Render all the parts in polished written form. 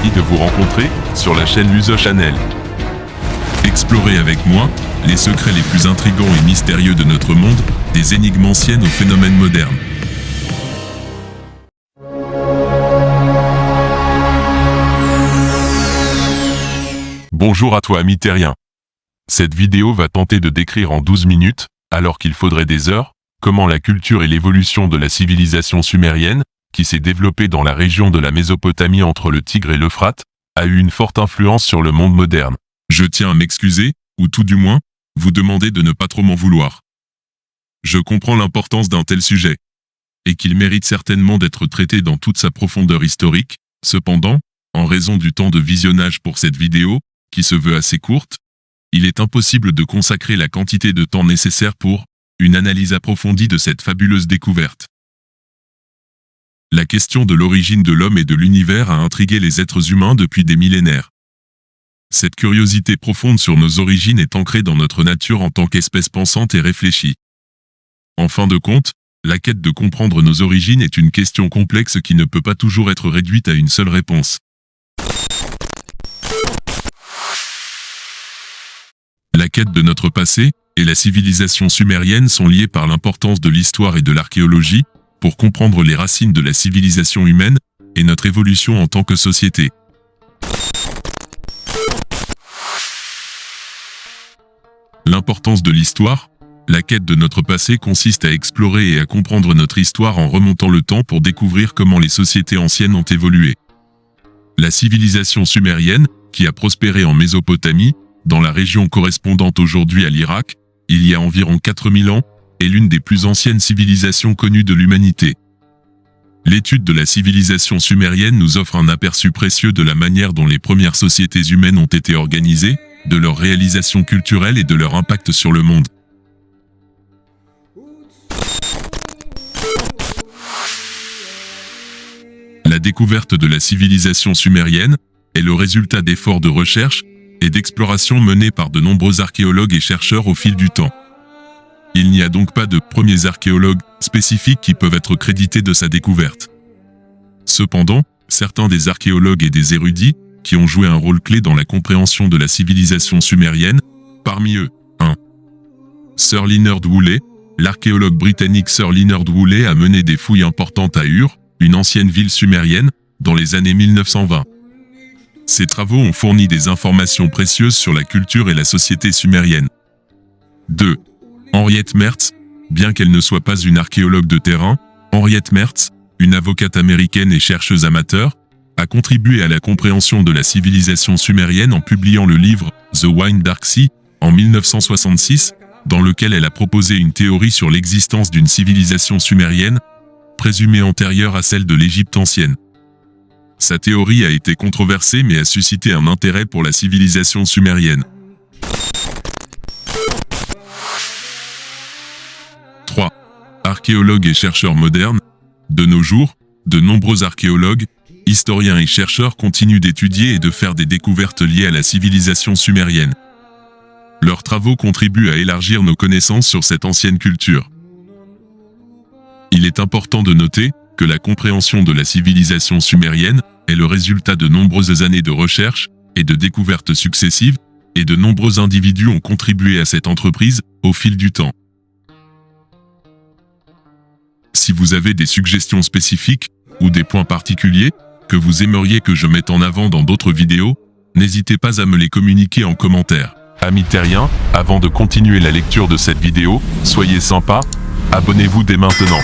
ravi de vous rencontrer sur la chaîne Luso Channel. Explorez avec moi les secrets les plus intrigants et mystérieux de notre monde, des énigmes anciennes aux phénomènes modernes. Bonjour à toi ami terrien. Cette vidéo va tenter de décrire en 12 minutes, alors qu'il faudrait des heures, comment la culture et l'évolution de la civilisation sumérienne, qui s'est développée dans la région de la Mésopotamie entre le Tigre et l'Euphrate, a eu une forte influence sur le monde moderne. Je tiens à m'excuser, ou tout du moins, vous demander de ne pas trop m'en vouloir. Je comprends l'importance d'un tel sujet, et qu'il mérite certainement d'être traité dans toute sa profondeur historique. Cependant, en raison du temps de visionnage pour cette vidéo, qui se veut assez courte, il est impossible de consacrer la quantité de temps nécessaire pour une analyse approfondie de cette fabuleuse découverte. La question de l'origine de l'homme et de l'univers a intrigué les êtres humains depuis des millénaires. Cette curiosité profonde sur nos origines est ancrée dans notre nature en tant qu'espèce pensante et réfléchie. En fin de compte, la quête de comprendre nos origines est une question complexe qui ne peut pas toujours être réduite à une seule réponse. La quête de notre passé et la civilisation sumérienne sont liées par l'importance de l'histoire et de l'archéologie pour comprendre les racines de la civilisation humaine et notre évolution en tant que société. L'importance de l'histoire, la quête de notre passé consiste à explorer et à comprendre notre histoire en remontant le temps pour découvrir comment les sociétés anciennes ont évolué. La civilisation sumérienne, qui a prospéré en Mésopotamie, dans la région correspondante aujourd'hui à l'Irak, il y a environ 4000 ans, est l'une des plus anciennes civilisations connues de l'humanité. L'étude de la civilisation sumérienne nous offre un aperçu précieux de la manière dont les premières sociétés humaines ont été organisées, de leur réalisation culturelle et de leur impact sur le monde. La découverte de la civilisation sumérienne est le résultat d'efforts de recherche et d'exploration menés par de nombreux archéologues et chercheurs au fil du temps. Il n'y a donc pas de premiers archéologues spécifiques qui peuvent être crédités de sa découverte. Cependant, certains des archéologues et des érudits qui ont joué un rôle clé dans la compréhension de la civilisation sumérienne, parmi eux, 1. Sir Leonard Woolley, l'archéologue britannique Sir Leonard Woolley a mené des fouilles importantes à Ur, une ancienne ville sumérienne, dans les années 1920. Ces travaux ont fourni des informations précieuses sur la culture et la société sumérienne. 2. Henriette Mertz, bien qu'elle ne soit pas une archéologue de terrain, Henriette Mertz, une avocate américaine et chercheuse amateur, a contribué à la compréhension de la civilisation sumérienne en publiant le livre The Wine Dark Sea en 1966, dans lequel elle a proposé une théorie sur l'existence d'une civilisation sumérienne, présumée antérieure à celle de l'Égypte ancienne. Sa théorie a été controversée mais a suscité un intérêt pour la civilisation sumérienne. 3. Archéologues et chercheurs modernes. De nos jours, de nombreux archéologues, historiens et chercheurs continuent d'étudier et de faire des découvertes liées à la civilisation sumérienne. Leurs travaux contribuent à élargir nos connaissances sur cette ancienne culture. Il est important de noter que la compréhension de la civilisation sumérienne est le résultat de nombreuses années de recherche et de découvertes successives, et de nombreux individus ont contribué à cette entreprise au fil du temps. Si vous avez des suggestions spécifiques ou des points particuliers que vous aimeriez que je mette en avant dans d'autres vidéos, n'hésitez pas à me les communiquer en commentaire. Amis terriens, avant de continuer la lecture de cette vidéo, soyez sympa, abonnez-vous dès maintenant.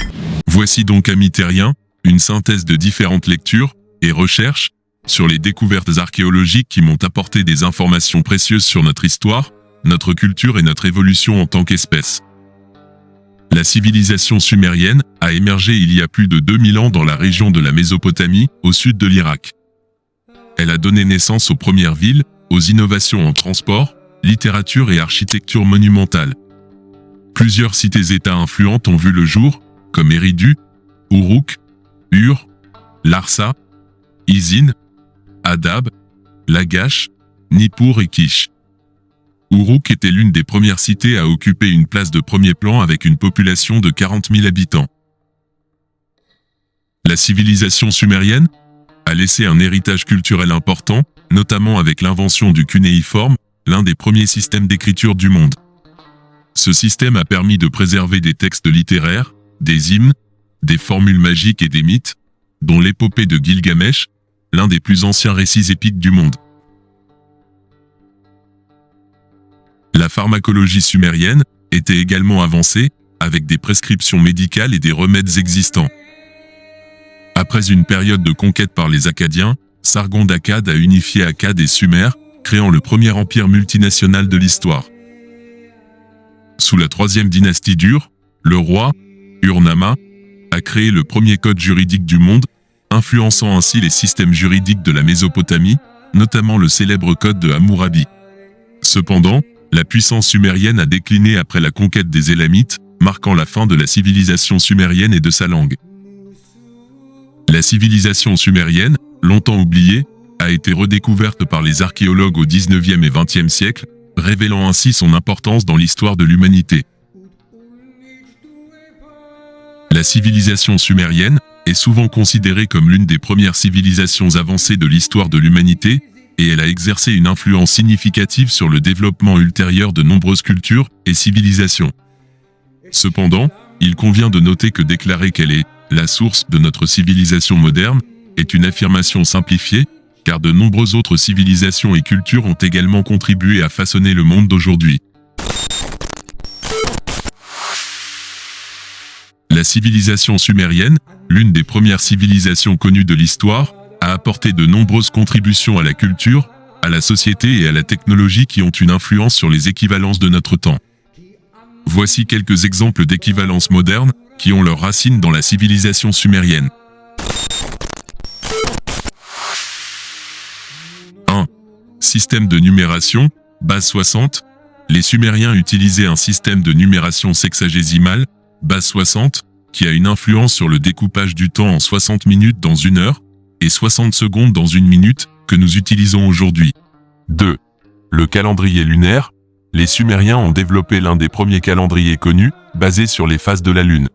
Voici donc amis terriens, une synthèse de différentes lectures et recherches sur les découvertes archéologiques qui m'ont apporté des informations précieuses sur notre histoire, notre culture et notre évolution en tant qu'espèce. La civilisation sumérienne a émergé il y a plus de 2000 ans dans la région de la Mésopotamie, au sud de l'Irak. Elle a donné naissance aux premières villes, aux innovations en transport, littérature et architecture monumentale. Plusieurs cités-États influentes ont vu le jour, comme Eridu, Uruk, Ur, Larsa, Izine, Adab, Lagash, Nippur et Kish. Uruk était l'une des premières cités à occuper une place de premier plan avec une population de 40 000 habitants. La civilisation sumérienne a laissé un héritage culturel important, notamment avec l'invention du cunéiforme, l'un des premiers systèmes d'écriture du monde. Ce système a permis de préserver des textes littéraires, des hymnes, des formules magiques et des mythes, dont l'épopée de Gilgamesh, l'un des plus anciens récits épiques du monde. La pharmacologie sumérienne était également avancée, avec des prescriptions médicales et des remèdes existants. Après une période de conquête par les Akkadiens, Sargon d'Akkad a unifié Akkad et Sumer, créant le premier empire multinational de l'histoire. Sous la troisième dynastie d'Ur, le roi, Ur-Nama, a créé le premier code juridique du monde, influençant ainsi les systèmes juridiques de la Mésopotamie, notamment le célèbre code de Hammurabi. Cependant, la puissance sumérienne a décliné après la conquête des Élamites, marquant la fin de la civilisation sumérienne et de sa langue. La civilisation sumérienne, longtemps oubliée, a été redécouverte par les archéologues au XIXe et XXe siècle, révélant ainsi son importance dans l'histoire de l'humanité. La civilisation sumérienne est souvent considérée comme l'une des premières civilisations avancées de l'histoire de l'humanité, et elle a exercé une influence significative sur le développement ultérieur de nombreuses cultures et civilisations. Cependant, il convient de noter que déclarer qu'elle est la source de notre civilisation moderne est une affirmation simplifiée, car de nombreuses autres civilisations et cultures ont également contribué à façonner le monde d'aujourd'hui. La civilisation sumérienne, l'une des premières civilisations connues de l'histoire, a apporté de nombreuses contributions à la culture, à la société et à la technologie qui ont une influence sur les équivalences de notre temps. Voici quelques exemples d'équivalences modernes qui ont leurs racines dans la civilisation sumérienne. 1. Système de numération, base 60. Les Sumériens utilisaient un système de numération sexagésimale, base 60, qui a une influence sur le découpage du temps en 60 minutes dans 1 heure, et 60 secondes dans 1 minute, que nous utilisons aujourd'hui. 2. Le calendrier lunaire. Les Sumériens ont développé l'un des premiers calendriers connus, basé sur les phases de la Lune.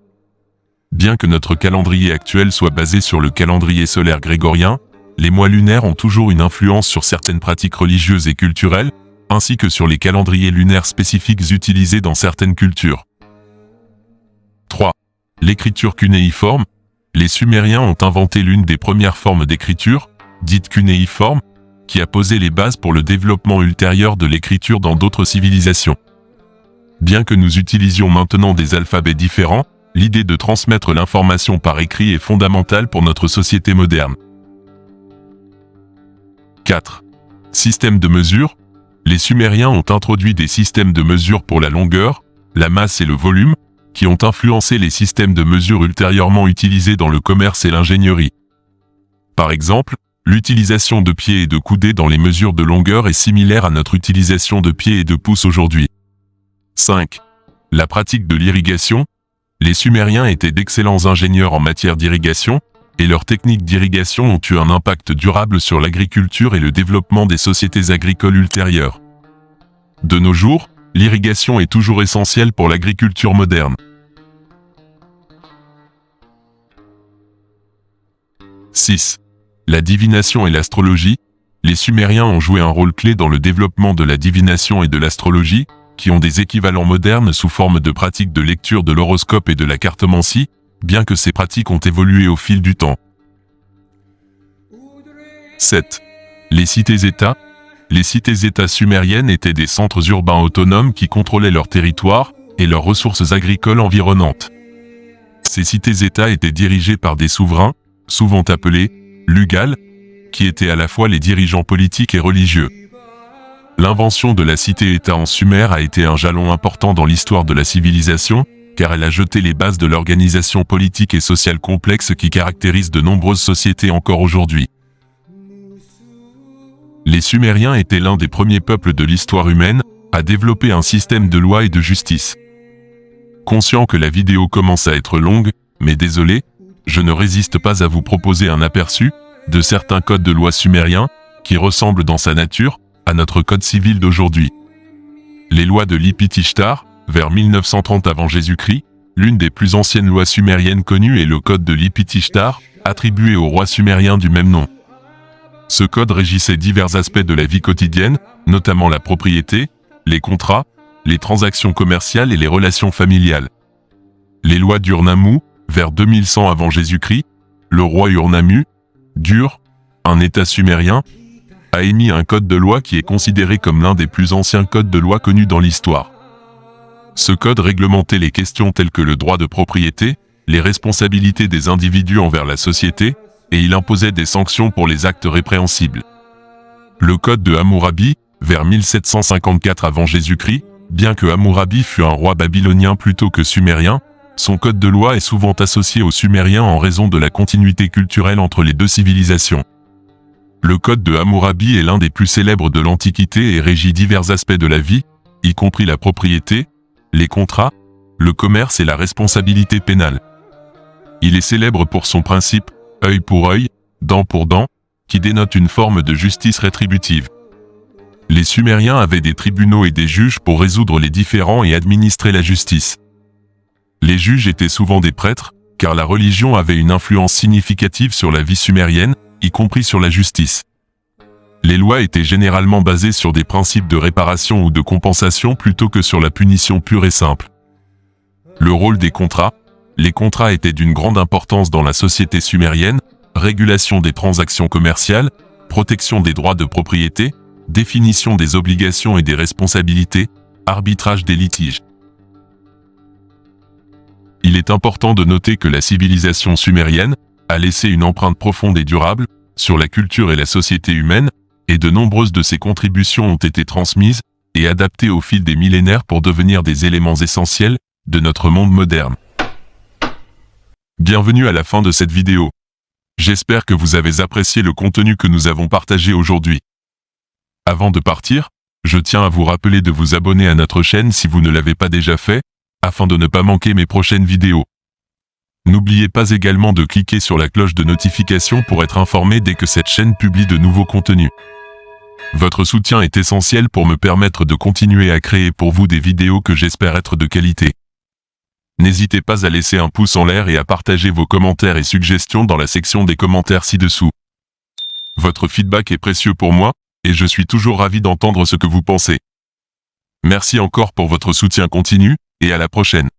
Bien que notre calendrier actuel soit basé sur le calendrier solaire grégorien, les mois lunaires ont toujours une influence sur certaines pratiques religieuses et culturelles, ainsi que sur les calendriers lunaires spécifiques utilisés dans certaines cultures. 3. L'écriture cunéiforme. Les Sumériens ont inventé l'une des premières formes d'écriture, dite cunéiforme, qui a posé les bases pour le développement ultérieur de l'écriture dans d'autres civilisations. Bien que nous utilisions maintenant des alphabets différents, l'idée de transmettre l'information par écrit est fondamentale pour notre société moderne. 4. Système de mesure. Les Sumériens ont introduit des systèmes de mesure pour la longueur, la masse et le volume, qui ont influencé les systèmes de mesure ultérieurement utilisés dans le commerce et l'ingénierie. Par exemple, l'utilisation de pieds et de coudées dans les mesures de longueur est similaire à notre utilisation de pieds et de pouces aujourd'hui. 5. La pratique de l'irrigation. Les Sumériens étaient d'excellents ingénieurs en matière d'irrigation, et leurs techniques d'irrigation ont eu un impact durable sur l'agriculture et le développement des sociétés agricoles ultérieures. De nos jours, l'irrigation est toujours essentielle pour l'agriculture moderne. 6. La divination et l'astrologie. Les Sumériens ont joué un rôle clé dans le développement de la divination et de l'astrologie, qui ont des équivalents modernes sous forme de pratiques de lecture de l'horoscope et de la cartomancie, bien que ces pratiques ont évolué au fil du temps. 7. Les cités-États. Les cités-États sumériennes étaient des centres urbains autonomes qui contrôlaient leur territoire et leurs ressources agricoles environnantes. Ces cités-États étaient dirigées par des souverains, souvent appelés Lugal, qui étaient à la fois les dirigeants politiques et religieux. L'invention de la cité-État en Sumer a été un jalon important dans l'histoire de la civilisation, car elle a jeté les bases de l'organisation politique et sociale complexe qui caractérise de nombreuses sociétés encore aujourd'hui. Les Sumériens étaient l'un des premiers peuples de l'histoire humaine à développer un système de loi et de justice. Conscient que la vidéo commence à être longue, mais désolé, je ne résiste pas à vous proposer un aperçu de certains codes de loi sumériens qui ressemblent dans sa nature à notre code civil d'aujourd'hui. Les lois de Lipit-Ishtar, vers 1930 avant Jésus-Christ, l'une des plus anciennes lois sumériennes connues est le code de Lipit-Ishtar, attribué au roi sumérien du même nom. Ce code régissait divers aspects de la vie quotidienne, notamment la propriété, les contrats, les transactions commerciales et les relations familiales. Les lois d'Urnammu, vers 2100 avant Jésus-Christ, le roi Urnammu, Dur, un État sumérien, a émis un code de loi qui est considéré comme l'un des plus anciens codes de loi connus dans l'histoire. Ce code réglementait les questions telles que le droit de propriété, les responsabilités des individus envers la société, et il imposait des sanctions pour les actes répréhensibles. Le code de Hammurabi, vers 1754 avant Jésus-Christ, bien que Hammurabi fût un roi babylonien plutôt que sumérien, son code de loi est souvent associé aux Sumériens en raison de la continuité culturelle entre les deux civilisations. Le code de Hammurabi est l'un des plus célèbres de l'Antiquité et régit divers aspects de la vie, y compris la propriété, les contrats, le commerce et la responsabilité pénale. Il est célèbre pour son principe « œil pour œil, dent pour dent », qui dénote une forme de justice rétributive. Les Sumériens avaient des tribunaux et des juges pour résoudre les différends et administrer la justice. Les juges étaient souvent des prêtres, car la religion avait une influence significative sur la vie sumérienne, y compris sur la justice. Les lois étaient généralement basées sur des principes de réparation ou de compensation plutôt que sur la punition pure et simple. Le rôle des contrats. Les contrats étaient d'une grande importance dans la société sumérienne, régulation des transactions commerciales, protection des droits de propriété, définition des obligations et des responsabilités, arbitrage des litiges. Il est important de noter que la civilisation sumérienne a laissé une empreinte profonde et durable sur la culture et la société humaine, et de nombreuses de ses contributions ont été transmises et adaptées au fil des millénaires pour devenir des éléments essentiels de notre monde moderne. Bienvenue à la fin de cette vidéo. J'espère que vous avez apprécié le contenu que nous avons partagé aujourd'hui. Avant de partir, je tiens à vous rappeler de vous abonner à notre chaîne si vous ne l'avez pas déjà fait, afin de ne pas manquer mes prochaines vidéos. N'oubliez pas également de cliquer sur la cloche de notification pour être informé dès que cette chaîne publie de nouveaux contenus. Votre soutien est essentiel pour me permettre de continuer à créer pour vous des vidéos que j'espère être de qualité. N'hésitez pas à laisser un pouce en l'air et à partager vos commentaires et suggestions dans la section des commentaires ci-dessous. Votre feedback est précieux pour moi, et je suis toujours ravi d'entendre ce que vous pensez. Merci encore pour votre soutien continu, et à la prochaine.